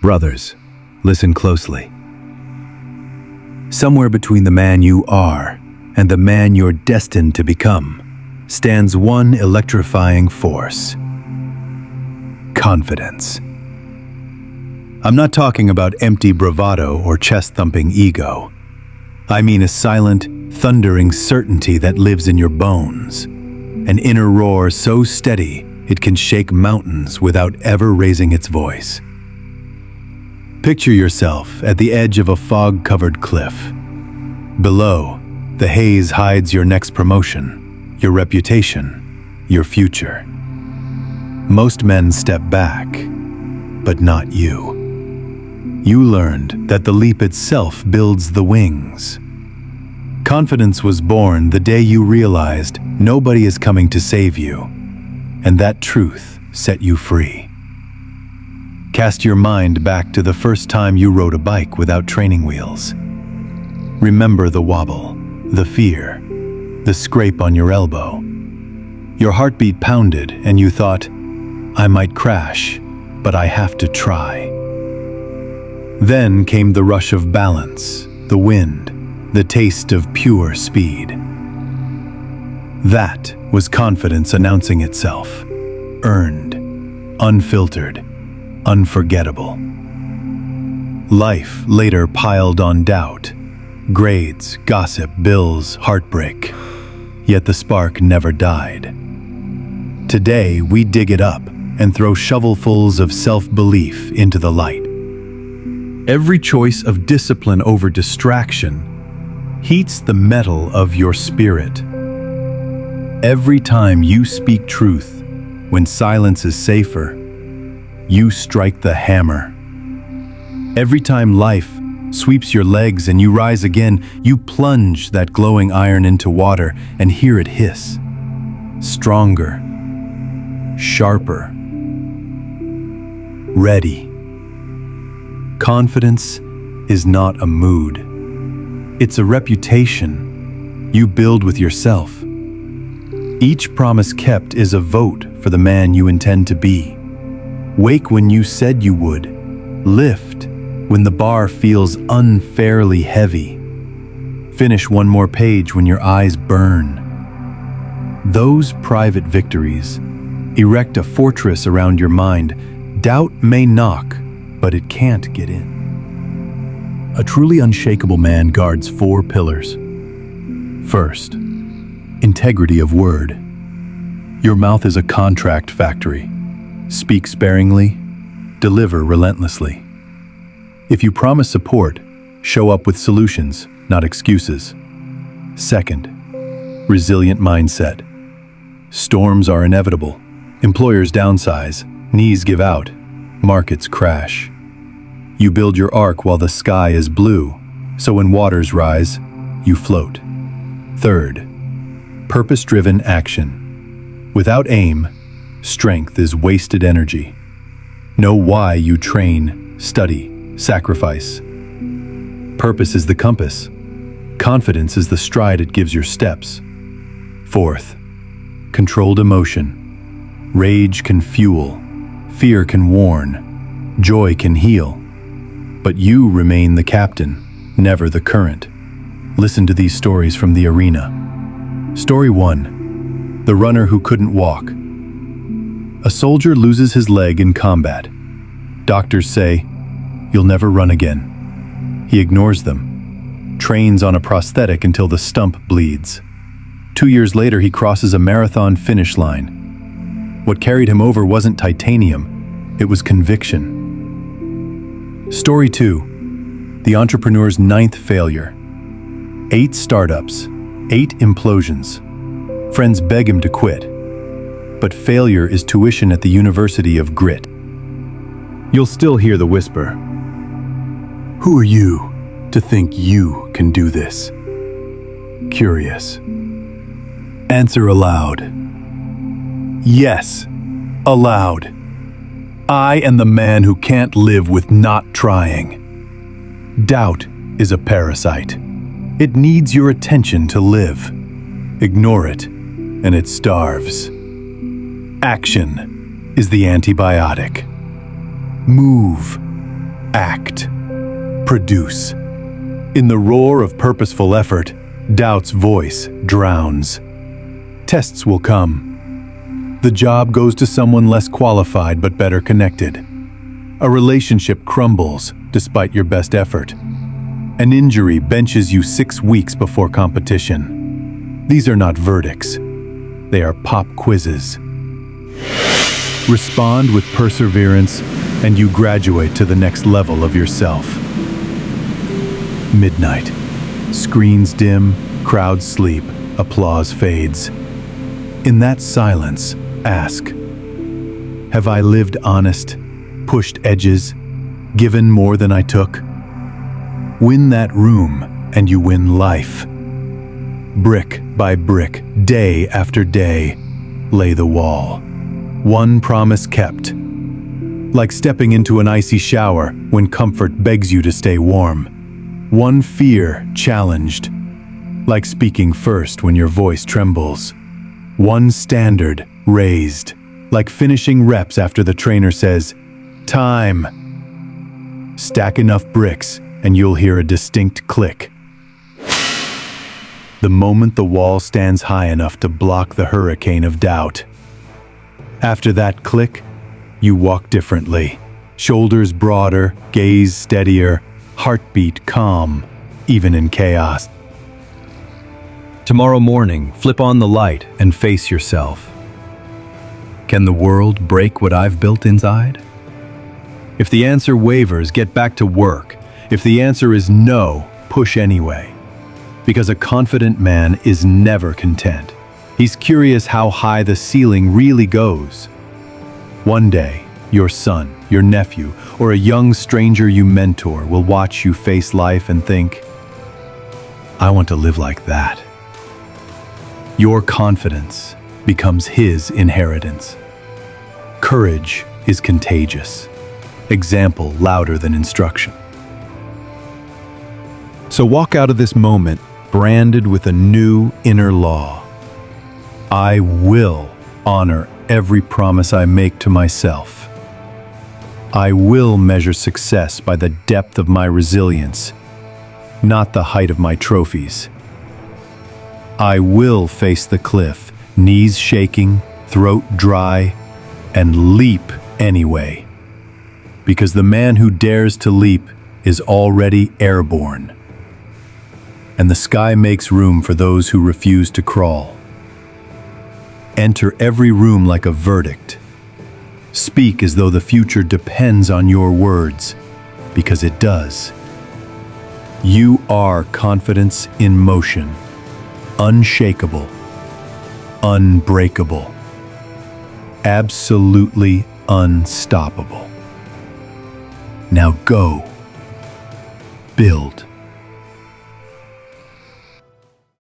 Brothers, listen closely. Somewhere between the man you are and the man you're destined to become stands one electrifying force: confidence. I'm not talking about empty bravado or chest-thumping ego. I mean a silent, thundering certainty that lives in your bones. An inner roar so steady it can shake mountains without ever raising its voice. Picture yourself at the edge of a fog-covered cliff. Below, the haze hides your next promotion, your reputation, your future. Most men step back, but not you. You learned that the leap itself builds the wings. Confidence was born the day you realized nobody is coming to save you, and that truth set you free. Cast your mind back to the first time you rode a bike without training wheels. Remember the wobble, the fear, the scrape on your elbow. Your heartbeat pounded and you thought, I might crash, but I have to try. Then came the rush of balance, the wind, the taste of pure speed. That was confidence announcing itself, earned, unfiltered, unforgettable. Life later piled on doubt, grades, gossip, bills, heartbreak, yet the spark never died. Today, we dig it up and throw shovelfuls of self-belief into the light. Every choice of discipline over distraction heats the metal of your spirit. Every time you speak truth, when silence is safer, you strike the hammer. Every time life sweeps your legs and you rise again, you plunge that glowing iron into water and hear it hiss. Stronger, sharper, ready. Confidence is not a mood. It's a reputation you build with yourself. Each promise kept is a vote for the man you intend to be. Wake when you said you would. Lift when the bar feels unfairly heavy. Finish one more page when your eyes burn. Those private victories erect a fortress around your mind. Doubt may knock, but it can't get in. A truly unshakable man guards 4 pillars. First, integrity of word. Your mouth is a contract factory. Speak sparingly, deliver relentlessly. If you promise support, show up with solutions, not excuses. Second, resilient mindset. Storms are inevitable. Employers downsize, knees give out, markets crash. You build your ark while the sky is blue, so when waters rise, you float. Third, purpose-driven action. Without aim, strength is wasted energy. Know why you train, study, sacrifice. Purpose is the compass. Confidence is the stride it gives your steps. Fourth, controlled emotion. Rage can fuel, fear can warn, joy can heal. But you remain the captain, never the current. Listen to these stories from the arena. Story 1. The runner who couldn't walk. A soldier loses his leg in combat. Doctors say, "You'll never run again." He ignores them, trains on a prosthetic until the stump bleeds. 2 years later, he crosses a marathon finish line. What carried him over wasn't titanium, it was conviction. Story 2. The entrepreneur's 9th failure. 8 startups, 8 implosions. Friends beg him to quit. But failure is tuition at the University of Grit. You'll still hear the whisper. Who are you to think you can do this? Curious. Answer aloud. Yes, aloud. I am the man who can't live with not trying. Doubt is a parasite. It needs your attention to live. Ignore it, and it starves. Action is the antibiotic. Move. Act. Produce. In the roar of purposeful effort, doubt's voice drowns. Tests will come. The job goes to someone less qualified but better connected. A relationship crumbles despite your best effort. An injury benches you 6 weeks before competition. These are not verdicts. They are pop quizzes. Respond with perseverance, and you graduate to the next level of yourself. Midnight. Screens dim, crowds sleep, applause fades. In that silence, ask, have I lived honest, pushed edges, given more than I took? Win that room, and you win life. Brick by brick, day after day, lay the wall. One promise kept. Like stepping into an icy shower when comfort begs you to stay warm. One fear challenged. Like speaking first when your voice trembles. One standard raised. Like finishing reps after the trainer says, time. Stack enough bricks and you'll hear a distinct click. The moment the wall stands high enough to block the hurricane of doubt. After that click, you walk differently. Shoulders broader, gaze steadier, heartbeat calm, even in chaos. Tomorrow morning, flip on the light and face yourself. Can the world break what I've built inside? If the answer wavers, get back to work. If the answer is no, push anyway. Because a confident man is never content. He's curious how high the ceiling really goes. One day, your son, your nephew, or a young stranger you mentor will watch you face life and think, I want to live like that. Your confidence becomes his inheritance. Courage is contagious. Example louder than instruction. So walk out of this moment branded with a new inner law. I will honor every promise I make to myself. I will measure success by the depth of my resilience, not the height of my trophies. I will face the cliff, knees shaking, throat dry, and leap anyway. Because the man who dares to leap is already airborne. And the sky makes room for those who refuse to crawl. Enter every room like a verdict. Speak as though the future depends on your words, because it does. You are confidence in motion, unshakable, unbreakable, absolutely unstoppable. Now go, build.